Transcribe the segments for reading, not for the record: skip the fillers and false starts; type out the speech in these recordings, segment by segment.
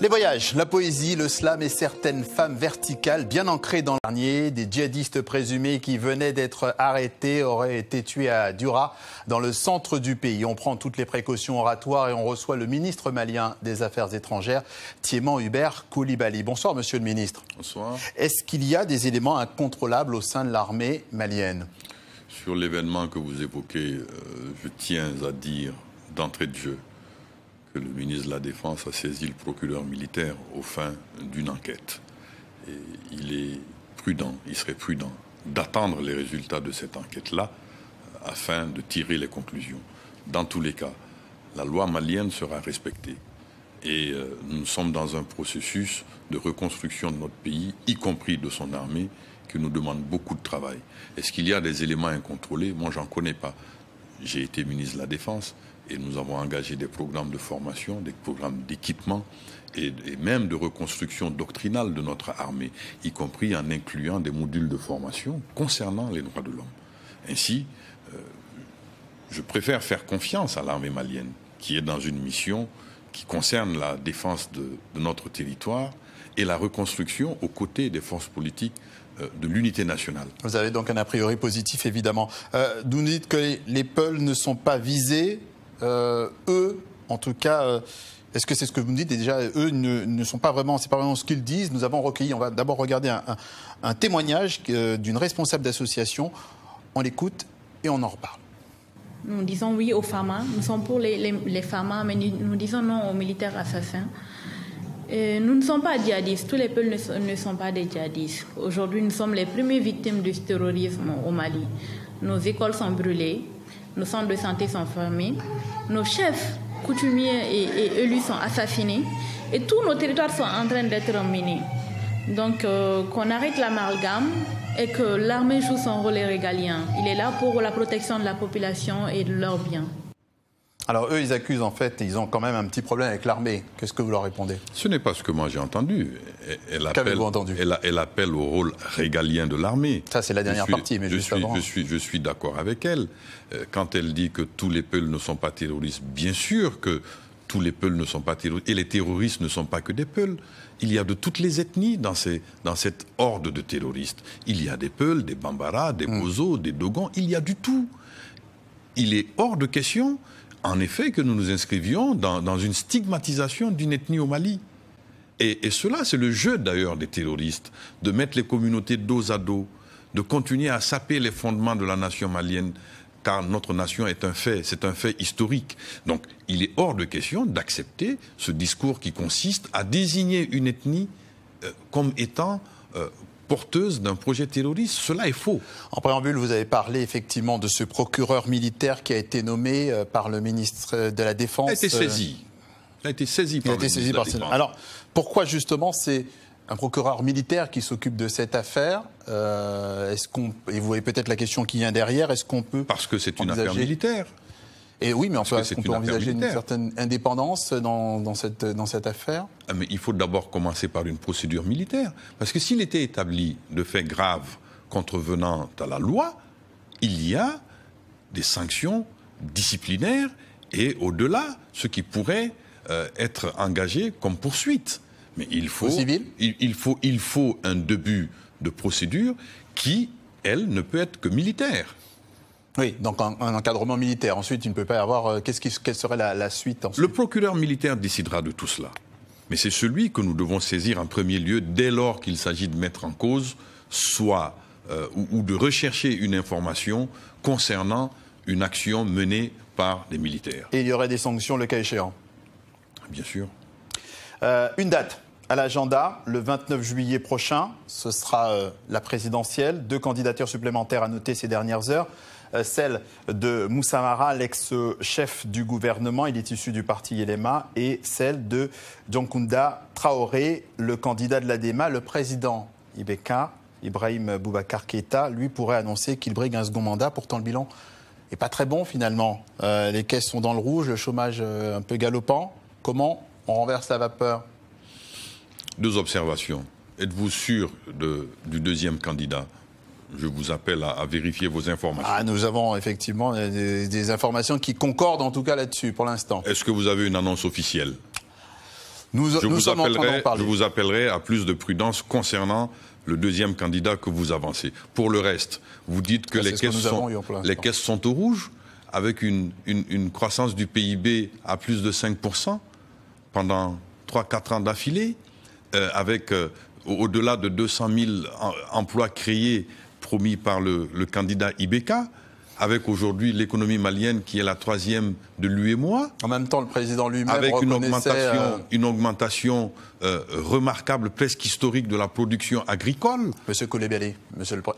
Les voyages, la poésie, le slam et certaines femmes verticales bien ancrées dans le dernier. Des djihadistes présumés qui venaient d'être arrêtés auraient été tués à Dura, dans le centre du pays. On prend toutes les précautions oratoires et on reçoit le ministre malien des Affaires étrangères, Thiéman Hubert Coulibaly. Bonsoir, monsieur le ministre. Bonsoir. Est-ce qu'il y a des éléments incontrôlables au sein de l'armée malienne? Sur l'événement que vous évoquez, je tiens à dire d'entrée de jeu que le ministre de la Défense a saisi le procureur militaire aux fins d'une enquête. Et il serait prudent d'attendre les résultats de cette enquête-là afin de tirer les conclusions. Dans tous les cas, la loi malienne sera respectée. Et nous sommes dans un processus de reconstruction de notre pays, y compris de son armée, qui nous demande beaucoup de travail. Est-ce qu'il y a des éléments incontrôlés? Moi, j'en connais pas. J'ai été ministre de la Défense et nous avons engagé des programmes de formation, des programmes d'équipement et même de reconstruction doctrinale de notre armée, y compris en incluant des modules de formation concernant les droits de l'homme. Ainsi, je préfère faire confiance à l'armée malienne, qui est dans une mission qui concerne la défense de notre territoire et la reconstruction aux côtés des forces politiques de l'unité nationale. Vous avez donc un a priori positif, évidemment. Vous nous dites que les Peuls ne sont pas visés. Eux, en tout cas, est-ce que c'est ce que vous me dites? Et déjà, eux ne sont pas vraiment, c'est pas vraiment ce qu'ils disent. Nous avons recueilli, on va d'abord regarder un témoignage d'une responsable d'association. On l'écoute et on en reparle. Nous disons oui aux FAMA, nous sommes pour les FAMA, mais nous disons non aux militaires assassins. Nous ne sommes pas djihadistes, tous les peuples ne sont pas des djihadistes. Aujourd'hui, nous sommes les premières victimes du terrorisme au Mali. Nos écoles sont brûlées, nos centres de santé sont fermés, nos chefs coutumiers et élus sont assassinés et tous nos territoires sont en train d'être minés. Donc, qu'on arrête l'amalgame et que l'armée joue son rôle régalien. Il est là pour la protection de la population et de leurs biens. Alors eux, ils accusent en fait, ils ont quand même un petit problème avec l'armée. Qu'est-ce que vous leur répondez? Ce n'est pas ce que moi j'ai entendu. Qu'avez-vous entendu? Elle appelle au rôle régalien de l'armée. Ça, c'est la dernière partie, mais juste avant. Je suis d'accord avec elle. Quand elle dit que tous les Peuls ne sont pas terroristes, bien sûr que tous les Peuls ne sont pas terroristes. Et les terroristes ne sont pas que des Peuls. Il y a de toutes les ethnies dans cette horde de terroristes. Il y a des Peuls, des Bambara, des Bozo, des Dogons. Il y a du tout. Il est hors de question, en effet, que nous nous inscrivions dans une stigmatisation d'une ethnie au Mali. Et cela, c'est le jeu d'ailleurs des terroristes, de mettre les communautés dos à dos, de continuer à saper les fondements de la nation malienne, car notre nation est un fait, c'est un fait historique. Donc il est hors de question d'accepter ce discours qui consiste à désigner une ethnie comme étant porteuse d'un projet terroriste. Cela est faux. En préambule, vous avez parlé effectivement de ce procureur militaire qui a été nommé par le ministre de la Défense. Il a été saisi. Il a été saisi par le ministre de la Défense. Alors, pourquoi justement c'est un procureur militaire qui s'occupe de cette affaire? Et vous voyez peut-être la question qui vient derrière, est-ce qu'on peut... Parce que c'est une affaire militaire. Et oui, mais est-ce qu'on peut envisager une certaine indépendance dans cette affaire? Mais il faut d'abord commencer par une procédure militaire. Parce que s'il était établi de faits graves contrevenant à la loi, il y a des sanctions disciplinaires et au-delà, ce qui pourrait être engagé comme poursuite. Mais il faut un début de procédure qui, elle, ne peut être que militaire. Oui, donc un encadrement militaire. Ensuite, il ne peut pas y avoir... quelle serait la suite ensuite? Le procureur militaire décidera de tout cela. Mais c'est celui que nous devons saisir en premier lieu dès lors qu'il s'agit de mettre en cause, ou de rechercher une information concernant une action menée par des militaires. Et il y aurait des sanctions le cas échéant? Bien sûr. Une date à l'agenda, le 29 juillet prochain, ce sera la présidentielle. 2 candidatures supplémentaires à noter ces dernières heures. Celle de Moussa Mara, l'ex-chef du gouvernement, il est issu du parti Yelema, et celle de Dioncounda Traoré, le candidat de l'ADEMA. Le président Ibeka, Ibrahim Boubacar Keïta, lui pourrait annoncer qu'il brigue un second mandat. Pourtant, le bilan n'est pas très bon finalement. Les caisses sont dans le rouge, le chômage un peu galopant. Comment on renverse la vapeur? 2 observations. Êtes-vous sûr du deuxième candidat? Je vous appelle à vérifier vos informations. Nous avons effectivement des informations qui concordent en tout cas là-dessus pour l'instant. Est-ce que vous avez une annonce officielle? Nous sommes en train d'en parler. Je vous appellerai à plus de prudence concernant le deuxième candidat que vous avancez. Pour le reste, vous dites que les caisses sont au rouge, avec une croissance du PIB à plus de 5% pendant 3-4 ans d'affilée, avec au-delà de 200 000 emplois créés promis par le candidat Ibeka, avec aujourd'hui l'économie malienne qui est la 3e de l'UEMOA. En même temps, le président lui-même avec reconnaissait... une augmentation remarquable, presque historique de la production agricole. Monsieur Coulibaly,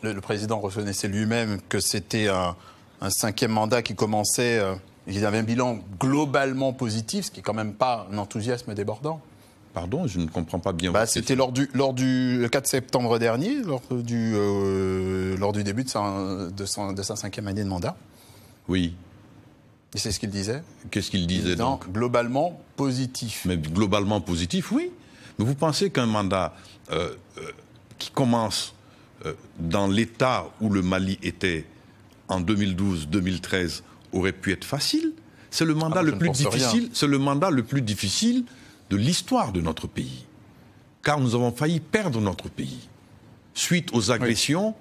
le président reconnaissait lui-même que c'était un 5e mandat qui commençait... il avait un bilan globalement positif, ce qui n'est quand même pas un enthousiasme débordant. Pardon, je ne comprends pas bien. C'était lors du 4 septembre dernier, lors du début de sa 5e année de mandat. Oui. Et c'est ce qu'il disait. Qu'est-ce qu'il disait donc ? Globalement positif. Mais globalement positif, oui. Mais vous pensez qu'un mandat qui commence dans l'état où le Mali était en 2012-2013 aurait pu être facile ? C'est le mandat le plus difficile. C'est le mandat le plus difficile de l'histoire de notre pays. Car nous avons failli perdre notre pays suite aux agressions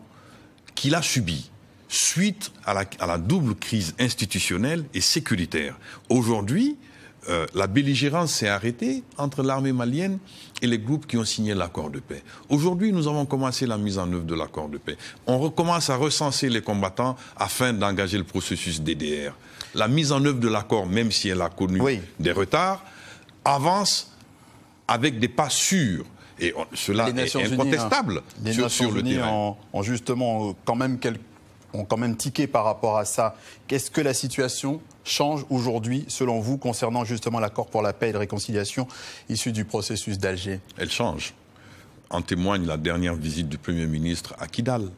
qu'il a subies, suite à la double crise institutionnelle et sécuritaire. Aujourd'hui, la belligérance s'est arrêtée entre l'armée malienne et les groupes qui ont signé l'accord de paix. Aujourd'hui, nous avons commencé la mise en œuvre de l'accord de paix. On recommence à recenser les combattants afin d'engager le processus DDR. La mise en œuvre de l'accord, même si elle a connu des retards, avance avec des pas sûrs. Et cela est incontestable sur le terrain. ont justement quand même tiqué par rapport à ça. Qu'est-ce que la situation change aujourd'hui, selon vous, concernant justement l'accord pour la paix et la réconciliation issu du processus d'Alger ? Elle change. En témoigne la dernière visite du Premier ministre à Kidal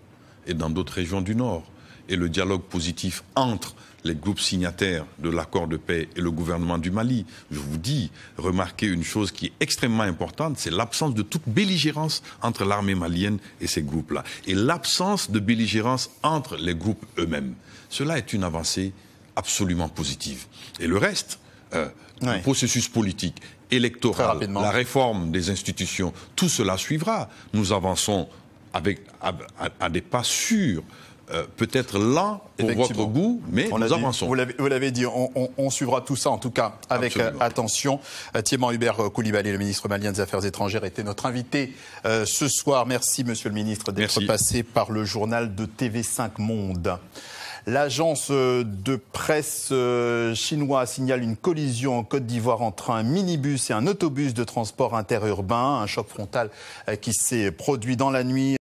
et dans d'autres régions du Nord. Et le dialogue positif entre les groupes signataires de l'accord de paix et le gouvernement du Mali. Je vous dis, remarquez une chose qui est extrêmement importante, c'est l'absence de toute belligérance entre l'armée malienne et ces groupes-là. Et l'absence de belligérance entre les groupes eux-mêmes. Cela est une avancée absolument positive. Et le reste, le processus politique, électoral, la réforme des institutions, tout cela suivra. Nous avançons à des pas sûrs. Peut-être lent pour votre goût, mais nous avançons. Vous l'avez dit, on suivra tout ça, en tout cas, avec attention. Thiéman Hubert Coulibaly, le ministre malien des Affaires étrangères, était notre invité ce soir. Merci, monsieur le ministre, d'être passé par le journal de TV5 Monde. L'agence de presse chinoise signale une collision en Côte d'Ivoire entre un minibus et un autobus de transport interurbain. Un choc frontal qui s'est produit dans la nuit.